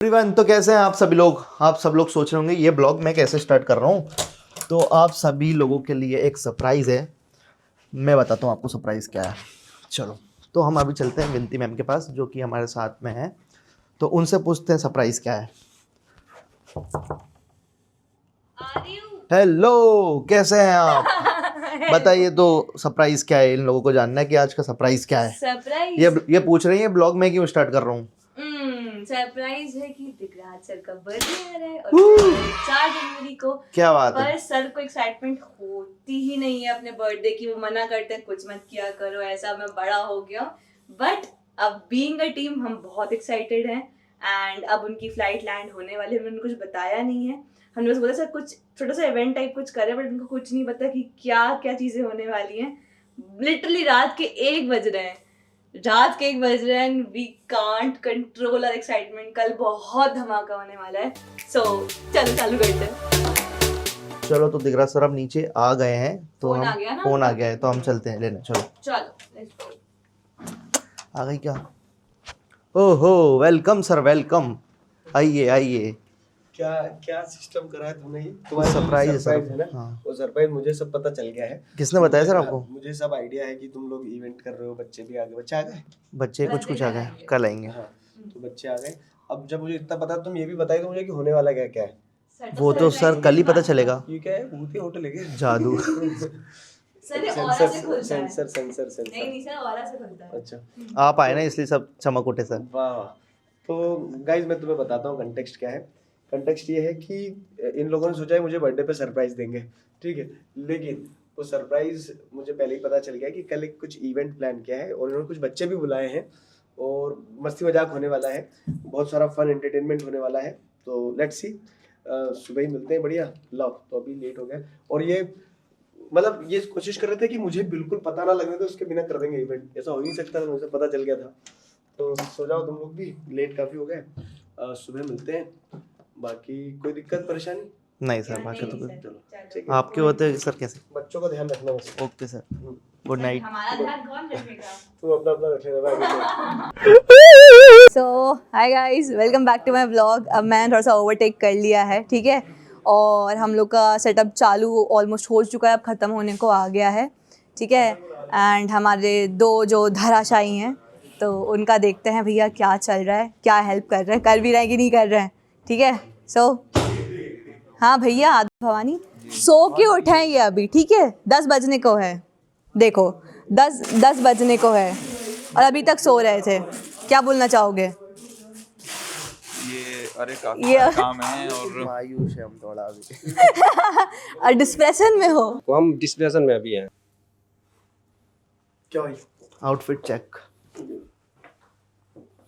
Everyone, तो कैसे हैं आप सभी लोग। आप सब लोग सोच रहे होंगे ये ब्लॉग मैं कैसे स्टार्ट कर रहा हूँ। तो आप सभी लोगों के लिए एक सरप्राइज़ है। मैं बताता हूँ आपको सरप्राइज़ क्या है। चलो, तो हम अभी चलते हैं विनती मैम के पास जो कि हमारे साथ में है। तो उनसे पूछते हैं सरप्राइज़ क्या है। हेलो, कैसे हैं आप? बताइए तो सरप्राइज़ क्या है। इन लोगों को जानना है कि आज का सरप्राइज़ क्या है। सरप्राइज ये पूछ रही है ब्लॉग में क्यों स्टार्ट कर रहा हूँ। सरप्राइज है कि दिगराज सर का बर्थडे आ रहा है और 4 जनवरी को। क्या बात है। पर सर को एक्साइटमेंट होती ही नहीं है अपने बर्थडे की। वो मना करते हैं कुछ मत किया करो, ऐसा मैं बड़ा हो गया। बट अब बीइंग अ टीम हम बहुत एक्साइटेड हैं। एंड अब उनकी फ्लाइट लैंड होने वाली है। हमने कुछ बताया नहीं है। हमने बस बोला सर कुछ छोटा सा इवेंट टाइप कुछ करें, बट उनको कुछ नहीं पता कि क्या क्या चीजें होने वाली हैं। लिटरली रात के 1 बज रहे हैं। We can't control our excitement. कल बहुत धमाका होने वाला है। सो चलो चालू करते हैं। चलो, तो दिगराज सर अब नीचे आ गए हैं। तो फोन हम आ गया ना? फोन आ गया है तो हम चलते हैं लेने। चलो let's go। आ गई क्या? ओहो, वेलकम सर, वेलकम। आइए आइए। क्या क्या सिस्टम करा है तुमने? ये तुम्हारा सरप्राइज सरप्राइज है ना? हाँ। वो सरप्राइज मुझे सब पता चल गया है। किसने बताया सर आपको? मुझे सब आइडिया है कि तुम लोग इवेंट कर रहे हो। बच्चे भी आ गए। बच्चे आ गए? बच्चे कुछ आ गए, कल आएंगे। हाँ, तो बच्चे आ गए। अब जब मुझे इतना पता, तुम ये भी बताइए तो मुझे कि होने वाला क्या क्या है। वो तो सर कल ही पता चलेगा। ये क्या है? भूती होटल है क्या? जादू। सर ये ऑरा से खुलता है। सेंसर नहीं सर, ऑरा से खुलता है। अच्छा, आप आए ना इसलिए सब चमक उठे सर। वाह वाह। तो गाइज मैं तुम्हें बताता हूँ कंटेक्स्ट क्या है। कंटेक्स्ट ये है कि इन लोगों ने सोचा है मुझे बर्थडे पे सरप्राइज देंगे, ठीक है। लेकिन वो सरप्राइज मुझे पहले ही पता चल गया कि कल एक कुछ इवेंट प्लान किया है और इन्होंने कुछ बच्चे भी बुलाए हैं और मस्ती मजाक होने वाला है। बहुत सारा फन एंटरटेनमेंट होने वाला है। तो लेट्स सी, सुबह ही मिलते हैं। बढ़िया। लो, तो अभी लेट हो गया और ये मतलब ये कोशिश कर रहे थे कि मुझे बिल्कुल पता ना लगने तो उसके बिना कर देंगे इवेंट। ऐसा हो ही नहीं सकता, मुझे पता चल गया था। तो सो जाओ तुम लोग भी, लेट काफ़ी हो गए। सुबह मिलते हैं। बाकी कोई दिक्कत परेशानी नहीं सर, बाकी तो कुछ। चलो ठीक है। आपके होते सर कैसे? बच्चों का ध्यान रखना बस। Okay sir, good night. हमारा ध्यान कौन रखेगा? तुम अपना अपना रख लेना भाई। So hi guys, welcome back to my vlog. अब मैंने थोड़ा सा ओवरटेक कर लिया है, ठीक है। और हम लोग का सेटअप चालू ऑलमोस्ट हो चुका है, अब ख़त्म होने को आ गया है, ठीक है। एंड हमारे 2 जो धराशायी हैं तो उनका देखते हैं भैया क्या चल रहा है, क्या हेल्प कर रहे हैं, कर भी रहे हैं कि नहीं कर रहे हैं, ठीक है। सो हाँ भैया, आदि भवानी सो के उठे हैं ये अभी, ठीक है। 10 बजने को है, देखो 10 बजने को है और अभी तक सो रहे थे। क्या बोलना चाहोगे? अरे काफी काम है और मायूस है हम थोड़ा अभी। और डिस्प्रेशन में हो? तो हम डिस्प्रेशन में अभी हैं। क्या भाई? Outfit check.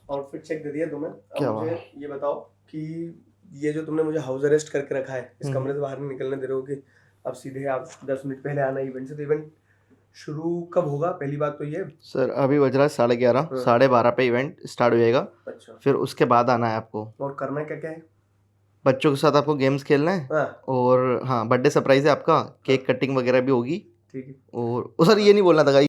आउटफिट चेक दे दिया तुम्हें। क्या अब मुझे ये बताओ कि ये जो तुमने मुझे हाउस अरेस्ट करके रखा है, इस कमरे से बाहर नहीं निकलने दे रहे हो कि अब सीधे आप 10 मिनट पहले आना इवेंट से। तो इवेंट शुरू कब होगा? पहली बात तो ये सर, अभी बज रहा है 11:30, 12:30 पे इवेंट स्टार्ट हो जाएगा। अच्छा, फिर उसके बाद आना है आपको। और करना क्या क्या है? बच्चों के साथ आपको गेम्स खेलना है। हाँ और हाँ, बर्थडे सरप्राइज है आपका, केक कटिंग वगैरह भी होगी। ठीक है। और सर ये नहीं बोलना था गाइस।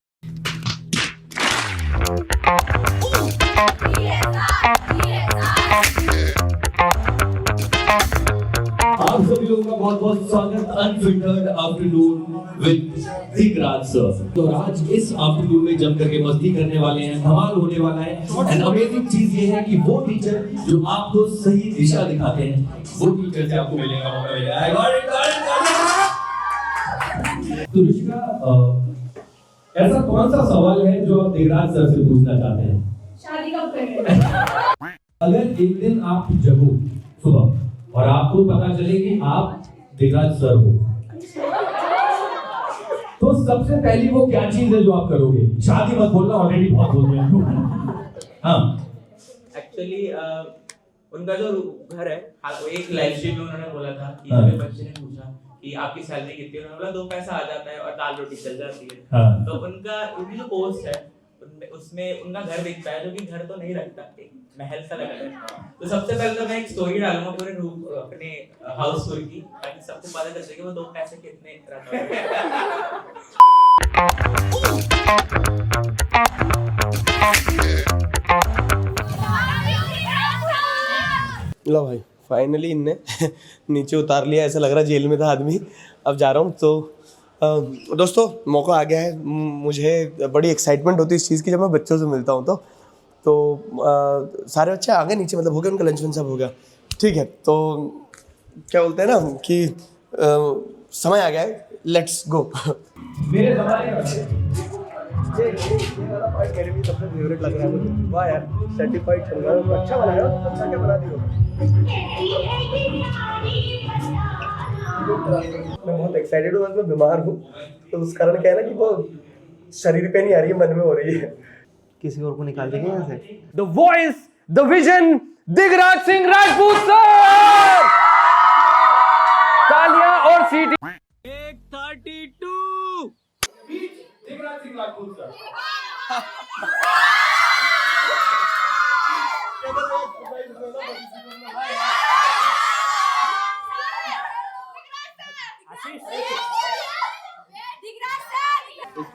आप सभी लोगों का बहुत बहुत स्वागत unfiltered afternoon with Digraj sir. तो आज इस आफ्टरनून में जम करके मस्ती करने वाले हैं, धमाल होने वाला है। एंड अमेजिंग चीज ये है कि वो टीचर जो आपको सही दिशा दिखाते हैं, वो टीचर से आपको मिलने का मौका मिला है। तो ऋषिका, ऐसा कौन सा सवाल है जो आप दिगराज सर से पूछना चाहते हैं? शादी कब करेंगे? अगर एक दिन आप जगो सुबह और आपको पता चले कि आप दिगराज सर हो, तो सबसे पहली वो क्या चीज है जो आप करोगे? शादी मत बोलना, ऑलरेडी बहुत बोल रहे हैं। हाँ, एक्चुअली उनका जो घर है, वो एक लाइव स्ट्रीम में उन्होंने बोला था कि जब बच्चे ने पूछा कि आपकी सैलरी कितनी है, उन्होंने बोला 2 पैसा आ जाता है और दाल रोटी चल जाती है। हाँ। तो उनकी जो पोस्ट है उसमें उनका घर दिखता है, जो कि घर तो नहीं लगता, एक महल सा लग रहा है। तो सबसे पहले तो मैं एक स्टोरी डालूंगा पूरे रूम अपने हाउस टूर की, ताकि सबको पता चल सके वो 2 पैसे कितने रहते हैं। लो भाई फाइनली इनने नीचे उतार लिया, ऐसा लग रहा है जेल में था आदमी। अब जा रहा हूँ। तो दोस्तों मौका आ गया है। मुझे बड़ी एक्साइटमेंट होती है इस चीज़ की जब मैं बच्चों से मिलता हूँ। तो सारे बच्चे आ गए नीचे, मतलब हो गया उनका लंच वंच सब हो गया, ठीक है। तो क्या बोलते हैं ना कि समय आ गया है, लेट्स गो। मेरे जमाने का ये वाला पार्ट मेरे लिए सबसे फेवरेट लग रहा है मुझे। वाह यार, सर्टिफाइड चल रहा है, अच्छा बनाया हो, अच्छा क्या बना दियो। मैं बहुत एक्साइटेड हूँ, मैं बीमार हूँ, तो उस कारण क्या है ना कि वो शरीर पे नहीं आ रही है, मन में हो रही है। किसी और को निकाल देंगे यहाँ से। The voice, the vision, Digraj Singh Rajput sir, तालियां और सीटी। 132 दिगराज सिंह राजपूत सर।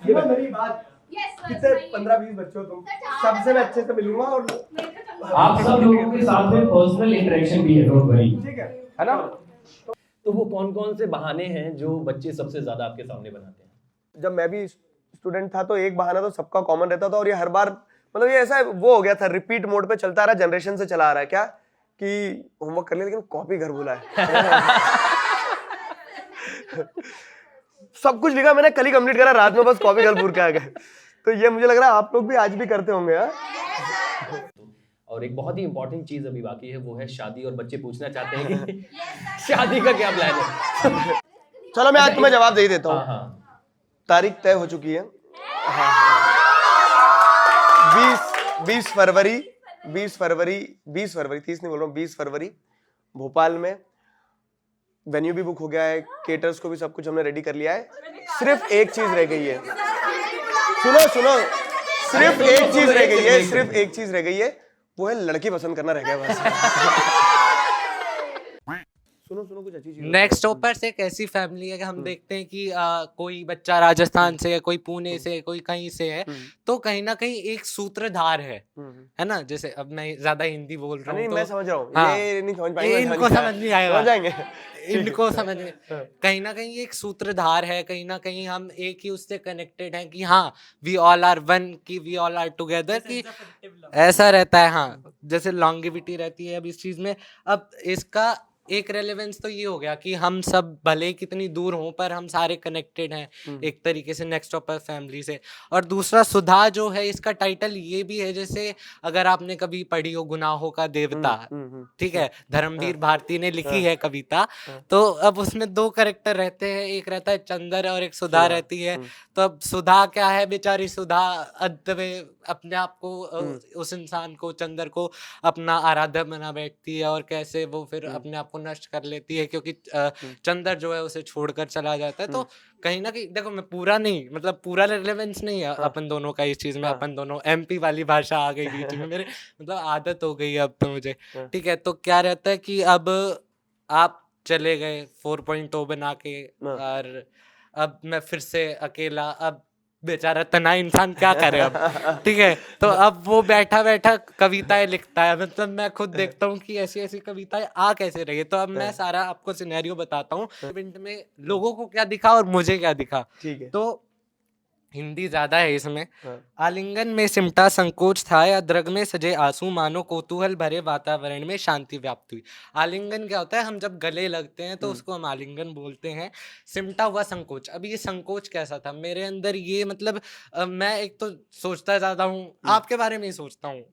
ये मेरी बात, कितने 15-20 बच्चे हो तुम, सबसे मैं अच्छे से मिलूंगा और आप सब लोगों के साथ में पर्सनल इंटरेक्शन भी है, डोंट वरी, ठीक है ना। तो वो कौन कौन से बहाने हैं जो बच्चे सबसे ज्यादा आपके सामने बनाते हैं? जब मैं भी स्टूडेंट था तो एक बहाना तो सबका कॉमन रहता था, और ये हर बार मतलब ये ऐसा वो हो गया था, रिपीट मोड पे चलता रहा, जनरेशन से चला आ रहा है क्या कि होमवर्क कर लिया लेकिन कॉपी घर भूला है। सब कुछ लिखा मैंने, कल ही कंप्लीट करा, रात में बस कॉपी घर भूल के आ गए। तो ये मुझे लग रहा है आप लोग भी आज भी करते होंगे। हाँ, और एक बहुत ही इंपॉर्टेंट चीज अभी बाकी है, वो है शादी। और बच्चे पूछना चाहते हैं कि शादी का क्या प्लान है? चलो मैं आज तुम्हें जवाब दे ही देता हाँ हूँ। हाँ, तारीख तय हो चुकी है। हाँ, 20 फरवरी 30 नहीं बोल रहा हूँ, 20 फरवरी भोपाल में। वेन्यू भी बुक हो गया है, केटर्स को भी सब कुछ हमने रेडी कर लिया है। सिर्फ एक चीज रह गई है, सुनो सिर्फ एक चीज रह गई है, वो है लड़की पसंद करना रह गया बस। सुनो कुछ अच्छी चीज। नेक्स्ट टॉपर्स एक ऐसी फैमिली है कि हम देखते हैं कि कोई बच्चा राजस्थान से है, कोई पुणे से, कोई कहीं से है, तो कहीं ना कहीं एक सूत्रधार है ना। जैसे अब मैं ज्यादा हिंदी बोल रहा हूँ नहीं तो मैं समझ रहा हूँ, हाँ, ये नहीं समझ पाएंगे, इनको समझ नहीं आएगा, समझ जाएंगे, इनको समझ में कहीं ना कहीं एक सूत्रधार है, कहीं ना कहीं हम एक ही उससे कनेक्टेड हैं कि हाँ वी ऑल आर वन, की वी ऑल आर टुगेदर, कि ऐसा रहता है। हाँ, जैसे लॉन्गिविटी रहती है अब इस चीज में। अब इसका एक रेलेवेंस तो ये हो गया कि हम सब भले कितनी दूर हों पर हम सारे कनेक्टेड हैं एक तरीके से नेक्स्ट टॉपर फैमिली से। और दूसरा सुधा जो है, इसका टाइटल ये भी है, जैसे अगर आपने कभी पढ़ी हो गुनाहों का देवता, ठीक है, धर्मवीर भारती ने लिखी है कविता, तो अब उसमें दो कैरेक्टर रहते हैं, एक रहता है चंदर और एक सुधा रहती है। तो अब सुधा क्या है, बेचारी सुधा अंत में अपने आप को उस इंसान को, चंदर को अपना आराध्य बना बैठती है, और कैसे वो फिर अपने आप को नष्ट कर लेती है क्योंकि चंदर जो है उसे छोड़कर चला जाता है। तो कहीं ना कहीं देखो, मैं पूरा नहीं, मतलब पूरा रिलेवेंस नहीं है अपन दोनों का इस चीज में, अपन दोनों एमपी वाली भाषा आ गई बीच में मेरे, मतलब आदत हो गई अब तो मुझे, ठीक है। तो क्या रहता है कि अब आप चले गए 4.0 बना के, और अब मैं फिर से अकेला, अब बेचारा तना इंसान क्या करे अब, ठीक है। तो अब वो बैठा बैठा कविताएं लिखता है, मतलब मैं खुद देखता हूँ कि ऐसी ऐसी कविताएं आ कैसे रही है। तो अब मैं सारा आपको सिनेरियो बताता हूँ, इवेंट में लोगों को क्या दिखा और मुझे क्या दिखा, ठीक है। तो हिंदी ज्यादा है इसमें। आलिंगन में सिमटा संकोच था या द्रग में सजे आंसू, मानो कौतूहल भरे वातावरण में शांति व्याप्त हुई। आलिंगन क्या होता है, हम जब गले लगते हैं तो उसको हम आलिंगन बोलते हैं। सिमटा हुआ संकोच। अब ये संकोच कैसा था मेरे अंदर, ये मतलब मैं एक तो सोचता ज्यादा हूँ, आपके बारे में ही सोचता हूँ,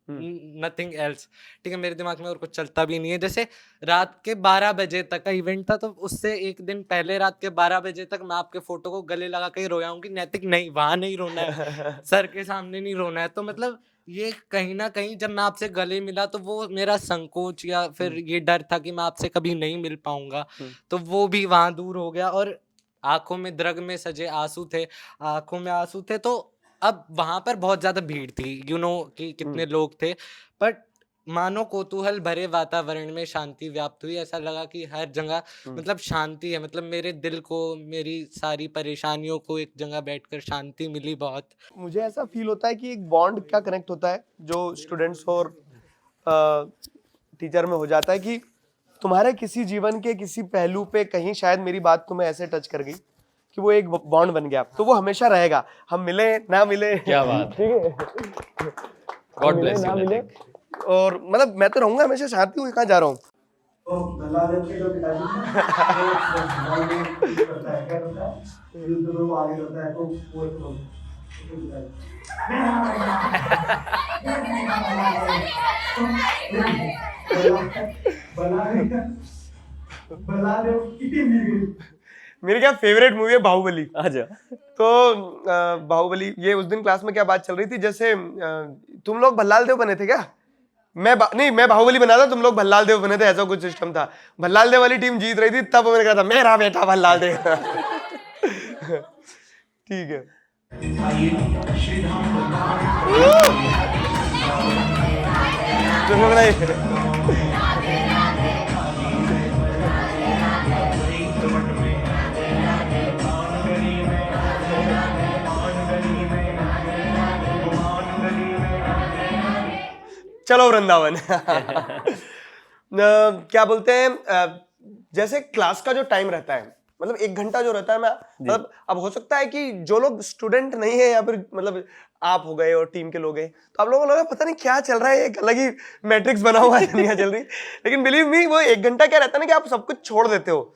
नथिंग एल्स, ठीक है। मेरे दिमाग में और कुछ चलता भी नहीं है। जैसे रात के 12 बजे तक का इवेंट था, तो उससे एक दिन पहले रात के 12 बजे तक मैं आपके फोटो को गले लगा के रोया हूँ कि नैतिक नहीं, वहां नहीं रोना है, सर के सामने नहीं रोना है। तो मतलब ये कहीं ना कहीं जब मैं आपसे गले मिला तो वो मेरा संकोच या फिर ये डर था कि मैं आपसे कभी नहीं मिल पाऊंगा, तो वो भी वहां दूर हो गया। और आंखों में द्रग में सजे आंसू थे, आंखों में आंसू थे। तो अब वहां पर बहुत ज्यादा भीड़ थी, कि कितने लोग थे, बट मानो कौतूहल भरे वातावरण में शांति व्याप्त हुई। ऐसा लगा कि हर जगह मतलब शांति है, मतलब मेरे दिल को, मेरी सारी परेशानियों को एक जगह बैठकर शांति मिली बहुत। मुझे ऐसा फील होता है कि एक बॉन्ड क्या कनेक्ट होता है जो स्टूडेंट्स और टीचर में हो जाता है कि तुम्हारे किसी जीवन के किसी पहलू पे कहीं शायद मेरी बात तुम्हें ऐसे टच कर गई कि वो एक बॉन्ड बन गया, तो वो हमेशा रहेगा। हम मिले ना मिले, क्या बात, ठीक है, गॉड ब्लेस ना यू। मिले, और मतलब मैं तो रहूंगा हमेशा शांति हूँ, कहाँ जा रहा हूँ। मेरी क्या फेवरेट मूवी है बाहुबली। तो बाहुबली, ये उस दिन क्लास में क्या बात चल रही थी, जैसे तुम लोग भल्लाल देव बने थे क्या? मैं बाहुबली बना था, तुम लोग भल्लाल देव बने थे, ऐसा कुछ सिस्टम था। भल्लाल देव वाली टीम जीत रही थी, तब मैंने कहा था मेरा बेटा भल्लाल देव। ठीक है। चलो वृंदावन। क्या बोलते हैं, जैसे क्लास का जो टाइम रहता है, मतलब 1 घंटा जो रहता है, मैं मतलब अब हो सकता है कि जो लोग स्टूडेंट नहीं है या फिर मतलब आप हो गए और टीम के लोग हैं, तो आप लोगों को लगा पता नहीं क्या चल रहा है, एक अलग ही मैट्रिक्स बना हुआ है, दुनिया चल रही। लेकिन बिलीव मी, वो 1 घंटा क्या रहता है ना कि आप सब कुछ छोड़ देते हो,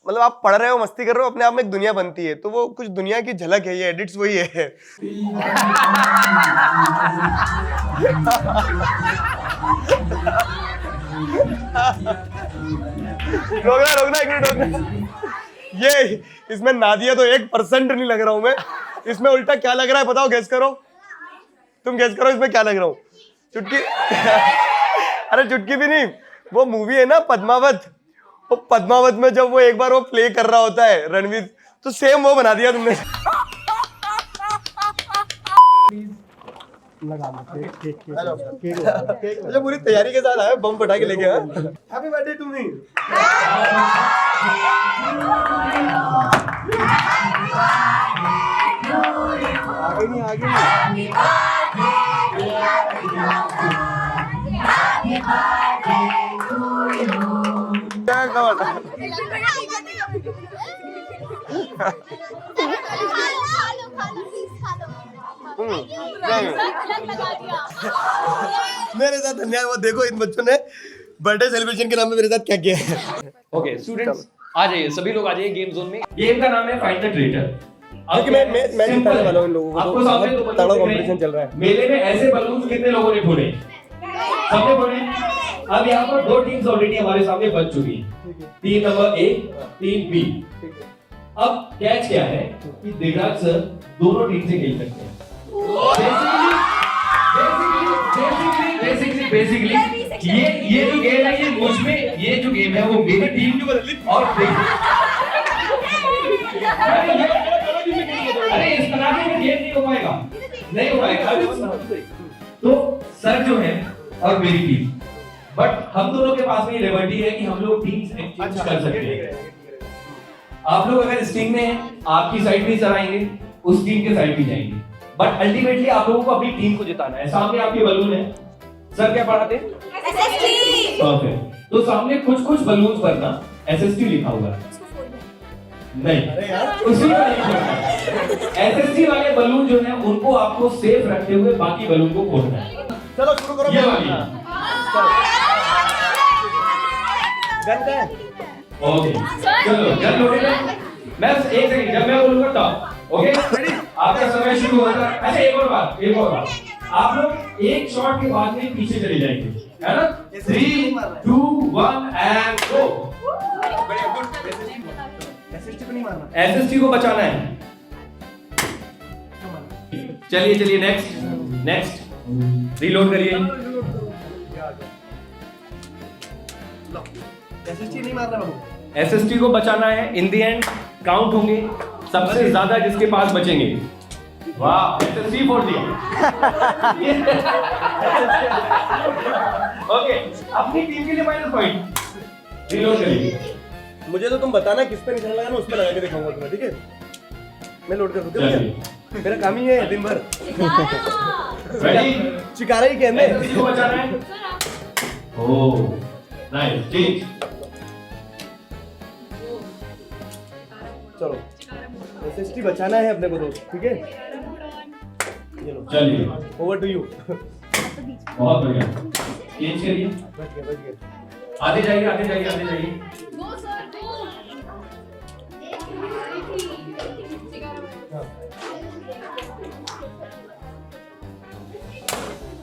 मतलब आप पढ़ रहे हो, मस्ती कर रहे हो, अपने आप में एक दुनिया बनती है, तो वो कुछ दुनिया की झलक है, ये एडिट्स वही है। रोकना 1 मिनट रोकना। ये इसमें नादिया तो 1% नहीं लग रहा हूं मैं, इसमें उल्टा क्या लग रहा है बताओ, गेस करो, तुम गेस करो इसमें क्या लग रहा हूं। चुटकी। अरे चुटकी भी नहीं, वो मूवी है ना पद्मावत, वो पद्मावत में जब वो एक बार वो प्ले कर रहा होता है रणवीर, तो सेम वो बना दिया तुमने। अच्छा पूरी तैयारी के साथ आया, बम फटा के लेके आया। Happy birthday to me. आगे नहीं। मेरे साथ धन्यवाद। देखो इन बच्चों ने बर्थडे सेलिब्रेशन के नाम पे मेरे साथ क्या किया है। ओके स्टूडेंट्स, आ जाइए, सभी लोग आ जाइए गेम जोन में। गेम का नाम है फाइंड द ट्रेटर। क्योंकि मैं जिताने वाला हूं इन लोगों को, आपको सामने तो तगड़ा कंपटीशन चल रहा है। मेले में ऐसे बलून कितने लोगों ने फोड़े? सबने फोड़े। अब यहाँ पर 2 टीम्स ऑलरेडी हमारे सामने बन चुकी हैं, team number A, team B। अब कैच क्या है कि दिगराज सर दोनों टीम से खेल सकते हैं। बेसिकली ये जो गेम है, ये मुझ में, ये जो गेम है वो मेरी टीम और अरे इस तरह से गेम नहीं हो पाएगा। तो सर जो है और मेरी टीम, बट हम दोनों के पास में लिबर्टी है कि हम लोग टीम्स एक्सचेंज कर सकते हैं। आप लोग अगर स्टिंग में हैं, आपकी साइड भी सर आएंगे, उस टीम के साइड भी जाएंगे, बट अल्टीमेटली आप लोगों को अपनी टीम को जिताना है। सामने आपके बलून है, सर क्या पढ़ाते हैं? SST। परफेक्ट। तो सामने कुछ बलून्स पर ना SST लिखा हुआ है, नहीं उसी को नहीं खोलना है। SST वाले बलून जो है उनको आपको सेफ रखते हुए बाकी बलून को खोलना है। चलो शुरू करो। ये वाली गन का है। ओके चलो गन लोडेड है। मैं 1 सेकंड, जब मैं बोलूंगा तब ओके आपका समय शुरू होगा। अच्छा एक और बात, आप लोग एक शॉट के बाद में पीछे चले जाएंगे, है ना? 3, 2, 1 एंड गो। SST को बचाना है। चलिए नेक्स्ट रीलोड करिए। SST नहीं मारना बाबू। SST को बचाना है। इन द एंड काउंट होंगे, सबसे ज्यादा जिसके पास बचेंगे। वाह, SST फोड़ दिया। ओके, अपनी टीम के लिए माइनस पॉइंट। रीलोड करिए। मुझे तो तुम बताना किस पे निशान लगाना, उस पे लगा के दिखाऊंगा तुम्हें, ठीक है? मैं लोड कर दूं क्या? मेरा काम ही है दिन भर। रेडी? चिकारा ही कहने। SST को बचाना है। ओह नाइस चेंज चलो एसएसटी बचाना है अपने को तो, ठीक है? ये लो, चलिए ओवर टू यू। बहुत बढ़िया चेंज करिए बच गए। आते जाइए आते जाइए आते जाइए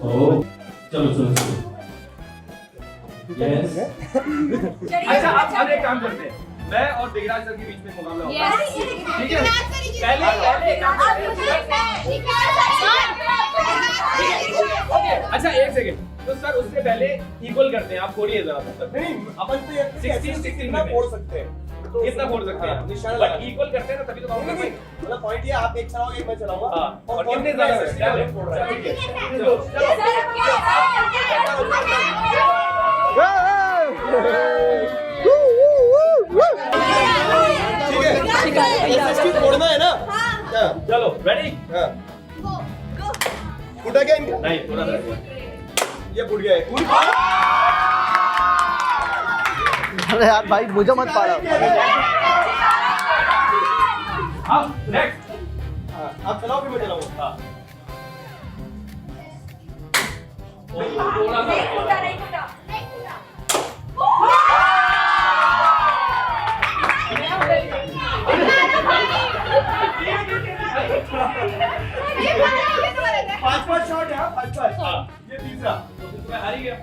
ओह चलो चलो चलो यस अच्छा अब एक काम करते हैं, मैं और दिगराज सर के बीच में मुकाबला होगा, ठीक है? पहले एक काम करते हैं। ओके, अच्छा एक सेकंड, तो सर उससे पहले इक्वल करते हैं, आप फोड़िए जरा तब तक। नहीं अपन तो 16 में फोड़ सकते हैं, कितना फोड़ सकते हैं निशान, बट इक्वल करते हैं ना तभी तो पाऊंगा। मतलब पॉइंट ये आप एक चलाओगे एक मैं चलाऊंगा, और कितने ज्यादा फोड़ रहा है, ठीक है? चलो ठीक है, एसएसटी फोड़ना है ना? चलो रेडी? फूटा क्या इनका? नहीं थोड़ा सा ये फूट गया है। अरे यार भाई मुझे मत पाड़ा। अब नेक्स्ट आप चलाओ फिर मैं चलाऊंगा। हाँ थोड़ा सा पांच शॉट है, पांच ये तीसरा, तो मैं हार ही गया।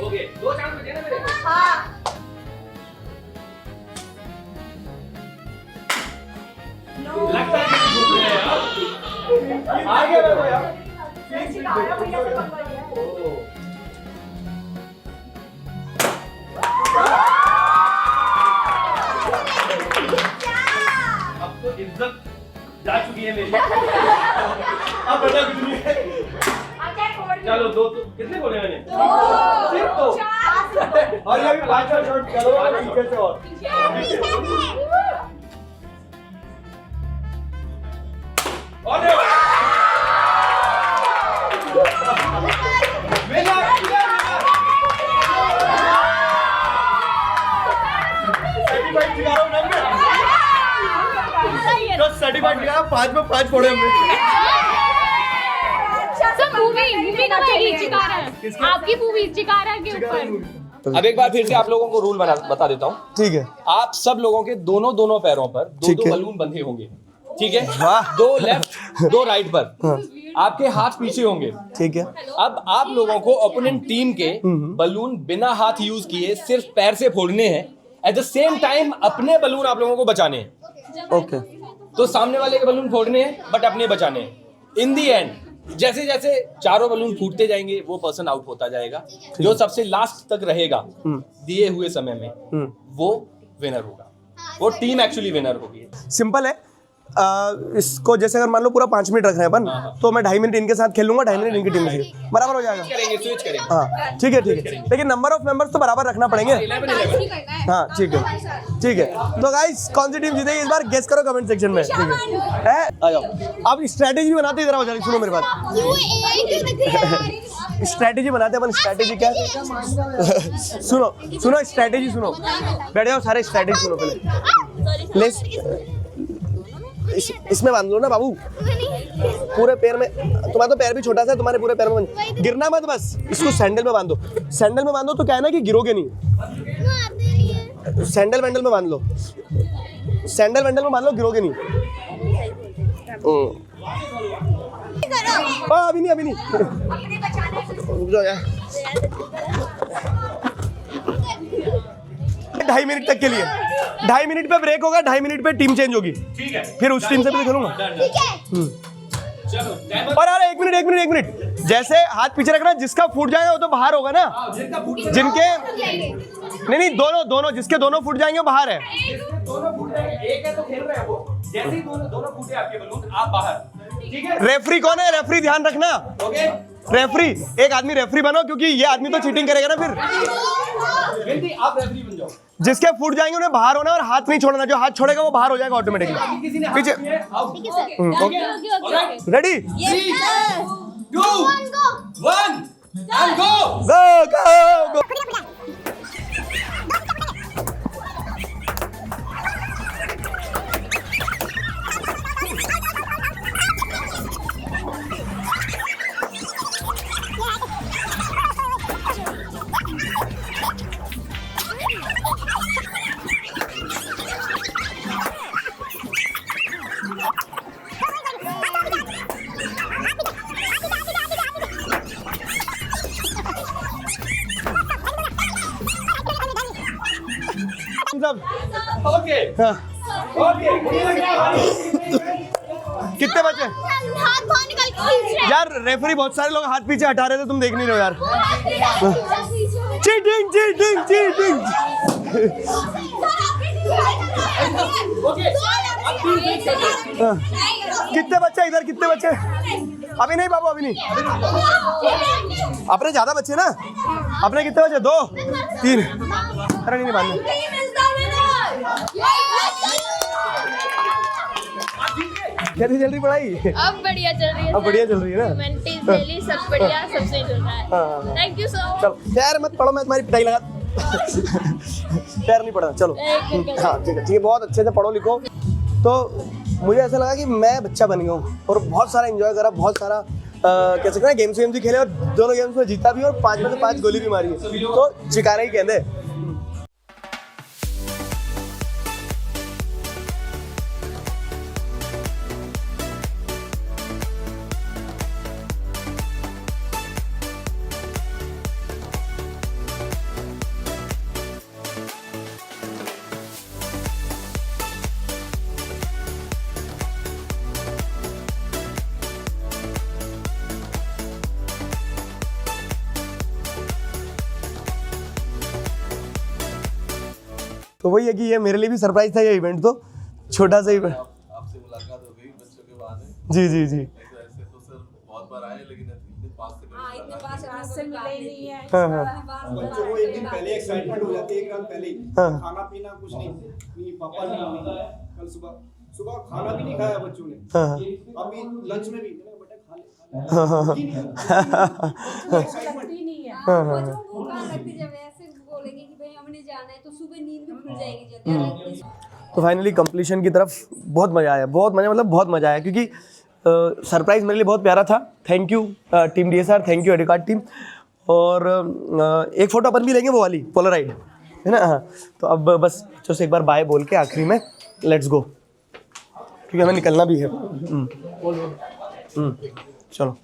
ओके दो चांस बचे ना मेरे। लगता है कि घूम रहे हैं आप। आ गया मेरे को यार। अब तो इज्जत जा चुकी है मेरी। अब बचा कुछ नहीं है। चलो दो तो कितने बोले मैंने? सिर्फ दो। और ये भी पांचवा शॉट करो पीछे से और। सर्टिफाइड किया, 5 में 5 फोड़े हमने। मूवी का चिकारा है, आपकी मूवी चिकारा के ऊपर। अब एक बार फिर से आप लोगों को रूल बता देता हूँ। ठीक है। आप सब लोगों के दोनों पैरों पर ठीक दो है। बलून बंधे होंगे, ठीक है? वाह। दो लेफ्ट दो राइट पर, आपके हाथ पीछे होंगे, ठीक है। अब आप लोगों को ओपोनेंट टीम के बलून बिना हाथ यूज किए सिर्फ पैर से फोड़ने हैं। एट द सेम टाइम अपने बलून आप लोगों को बचाने हैं। ओके। तो सामने वाले के बलून फोड़ने हैं बट अपने बचाने हैं। इन दी एंड जैसे जैसे चारों बलून फूटते जाएंगे वो पर्सन आउट होता जाएगा। जो सबसे लास्ट तक रहेगा दिए हुए समय में वो विनर होगा, वो टीम एक्चुअली विनर होगी। सिंपल है। इसको जैसे अगर मान लो पूरा 5 मिनट रख रहे हैं अपन, तो मैं 2.5 मिनट इनके साथ खेल लूंगा, 2.5 मिनट इनकी टीम में, बराबर हो जाएगा। करेंगे स्विच करेंगे। हाँ ठीक है ठीक है, लेकिन नंबर ऑफ मेंबर्स तो बराबर रखना पड़ेंगे। 11 हाँ ठीक है ठीक है। तो गाइस कौन सी टीम जीतेगी इस बार गेस करो कमेंट सेक्शन में, ठीक है? आ जाओ। अब स्ट्रेटेजी बनाते इधर आओ, सुनो मेरी बात। स्ट्रेटेजी बनाते अपन। स्ट्रेटेजी क्या? सुनो सुनो स्ट्रेटेजी सुनो, बैठ जाओ सारे, स्ट्रेटेजी सुनो पहले। लेट्स इसमें बांध लो ना बाबू, पूरे पैर में। तुम्हारा तो पैर भी छोटा सा है, तुम्हारे पूरे पैर में गिरना मत, बस इसको सैंडल में बांधो। सैंडल में बांधो तो क्या है ना कि गिरोगे नहीं। सैंडल वैंडल में बांध लो, सैंडल वैंडल में बांध लो, गिरोगे नहीं। अभी नहीं, अभी नहीं, रुक जाओ यार। 2.5 मिनट तक के लिए, 2.5 मिनट पे ब्रेक होगा, 2.5 मिनट पे टीम चेंज होगी, ठीक है? फिर उस टीम से भी खेलूंगा। चलो और यार एक मिनट, जैसे हाथ पीछे रखना, जिसका फूट जाएगा वो तो बाहर होगा ना। जिनके नहीं दोनों जिसके दोनों फूट जाएंगे वो बाहर है। दोनों फूट जाएंगे, एक है तो खेल रहे हैं वो। जैसे ही दोनों फूटे आपके बलून, आप बाहर, ठीक है? रेफरी कौन है? रेफरी ध्यान रखना। ओके रेफरी, एक आदमी रेफरी बनो क्योंकि ये आदमी तो चीटिंग करेगा ना फिर। आप रेफरी बन जाओ। जिसके फुट जाएंगे उन्हें बाहर होना और हाथ नहीं छोड़ना, जो हाथ छोड़ेगा वो बाहर हो जाएगा ऑटोमेटिकली। किसी ने पीछे ready, 2 1 and go। Go go go. Okay हाँ, ओके कितने बचे यार? रेफरी बहुत सारे लोग हाथ पीछे हटा रहे थे, तुम देख नहीं रहे हो यार। Cheating cheating cheating. कितने बच्चे इधर, कितने बच्चे? अभी नहीं बाबू, अभी नहीं। अपने ज्यादा बच्चे ना, अपने कितने बच्चे? 2 3। अरे नहीं मानना। कैसी चल रही पढ़ाई? अब बढ़िया चल रही है। अब बढ़िया चल रही है ना? Humanities, daily सब बढ़िया, सब सही चल रहा है। Thank you so much। चलो यार मत पढ़ो, मैं तुम्हारी पिटाई लगा। यार नहीं पढ़ा, चलो हाँ ठीक है, बहुत अच्छे से पढ़ो लिखो। तो मुझे ऐसा लगा कि मैं बच्चा बन गया हूँ और बहुत सारा एंजॉय करा, बहुत सारा कह सकते हैं गेम्स भी खेले और दोनों गेम्स में जीता भी और 5 में से 5 गोली भी मारी है, तो चिकारा ही कहते हैं। तो वही है कि ये मेरे लिए भी सरप्राइज था ये इवेंट, तो छोटा सा इवेंट। आपसे मुलाकात हो गई बच्चों के बहाने। जी जी जी। ऐसे तो सर बहुत बार आए लेकिन इतने पास से मिले ही नहीं है। हाँ हाँ बच्चों को एक दिन पहले एक्साइटमेंट हो जाती है, एक रात पहले ही। हाँ। खाना पीना कुछ नहीं, पापा नहीं, कल सुबह खाना भी नहीं खाया बच्चों ने। हाँ। अभी लंच में भी बेटा खा ले। हाँ हाँ हाँ। तो फाइनली कंप्लीशन की तरफ बहुत मज़ा आया, बहुत मज़ा, मतलब बहुत मज़ा आया क्योंकि सरप्राइज़ मेरे लिए बहुत प्यारा था। Thank you team DSR, thank you एडिकार्ड टीम। और एक फ़ोटो अपन भी लेंगे, वो वाली पोलराइड है ना। हाँ तो अब बस बच्चों से एक बार बाय बोल के आखिरी में लेट्स गो, क्योंकि हमें निकलना भी है। चलो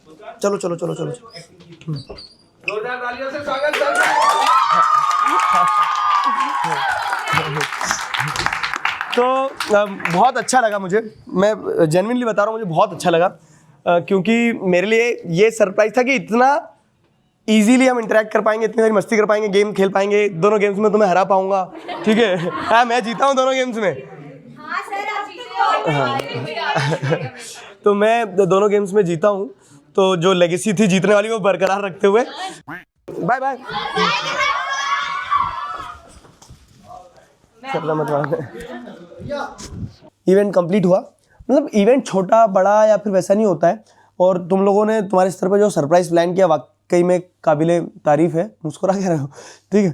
चलो चलो चलो चलो। जोरदार तालियों से स्वागत सर। तो बहुत अच्छा लगा मुझे, मैं जेन्युइनली बता रहा हूँ, मुझे बहुत अच्छा लगा क्योंकि मेरे लिए ये सरप्राइज था कि इतना इजीली हम इंटरेक्ट कर पाएंगे, इतनी सारी मस्ती कर पाएंगे, गेम खेल पाएंगे। दोनों गेम्स में तुम्हें हरा पाऊंगा, ठीक है? हाँ मैं जीता हूँ दोनों गेम्स में। हाँ तो मैं दोनों गेम्स में जीता हूँ, तो जो लेगेसी थी जीतने वाली वो बरकरार रखते हुए बाय बाय। इवेंट कंप्लीट हुआ, मतलब इवेंट छोटा बड़ा या फिर वैसा नहीं होता है, और तुम लोगों ने तुम्हारे स्तर पर जो सरप्राइज प्लान किया वाकई में काबिले तारीफ है। मुस्कुरा कह रहे हो, ठीक है?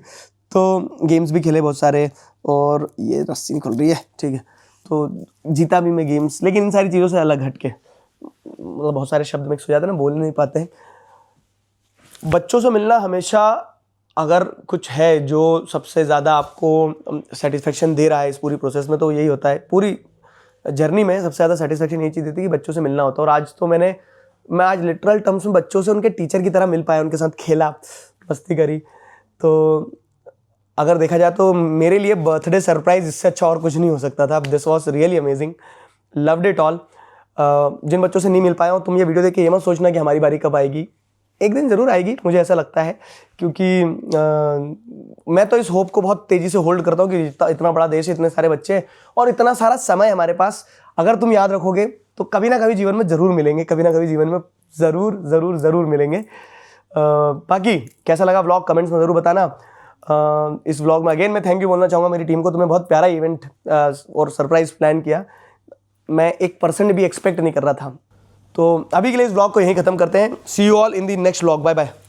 तो गेम्स भी खेले बहुत सारे, और ये रस्सी निकल रही है, ठीक है? तो जीता भी मैं गेम्स, लेकिन इन सारी चीज़ों से अलग हटके, मतलब बहुत सारे शब्द मिक्स हो जाते हैं ना, बोल नहीं पाते हैं। बच्चों से मिलना हमेशा, अगर कुछ है जो सबसे ज़्यादा आपको सेटिस्फेक्शन दे रहा है इस पूरी प्रोसेस में, तो यही होता है। पूरी जर्नी में सबसे ज़्यादा सेटिस्फेक्शन यही चीज़ देती है कि बच्चों से मिलना होता है। और आज तो मैं आज लिटरल टर्म्स में बच्चों से उनके टीचर की तरह मिल पाया, उनके साथ खेला, मस्ती करी। तो अगर देखा जाए तो मेरे लिए बर्थडे सरप्राइज इससे अच्छा और कुछ नहीं हो सकता था। This was really amazing, loved it all. जिन बच्चों से नहीं मिल पाया हूँ, तुम ये वीडियो देख के ये मत सोचना कि हमारी बारी कब आएगी। एक दिन ज़रूर आएगी, मुझे ऐसा लगता है, क्योंकि मैं तो इस होप को बहुत तेज़ी से होल्ड करता हूँ कि इतना बड़ा देश है, इतने सारे बच्चे और इतना सारा समय हमारे पास। अगर तुम याद रखोगे तो कभी ना कभी जीवन में ज़रूर मिलेंगे, कभी ना कभी जीवन में ज़रूर ज़रूर ज़रूर मिलेंगे। बाकी कैसा लगा व्लॉग कमेंट्स में ज़रूर बताना। इस व्लॉग में अगेन मैं थैंक यू बोलना चाहूँगा मेरी टीम को। तुम्हें बहुत प्यारा इवेंट और सरप्राइज़ प्लान किया, मैं 1% भी एक्सपेक्ट नहीं कर रहा था। तो अभी के लिए इस व्लॉग को यहीं ख़त्म करते हैं। See you all in the next vlog, bye bye.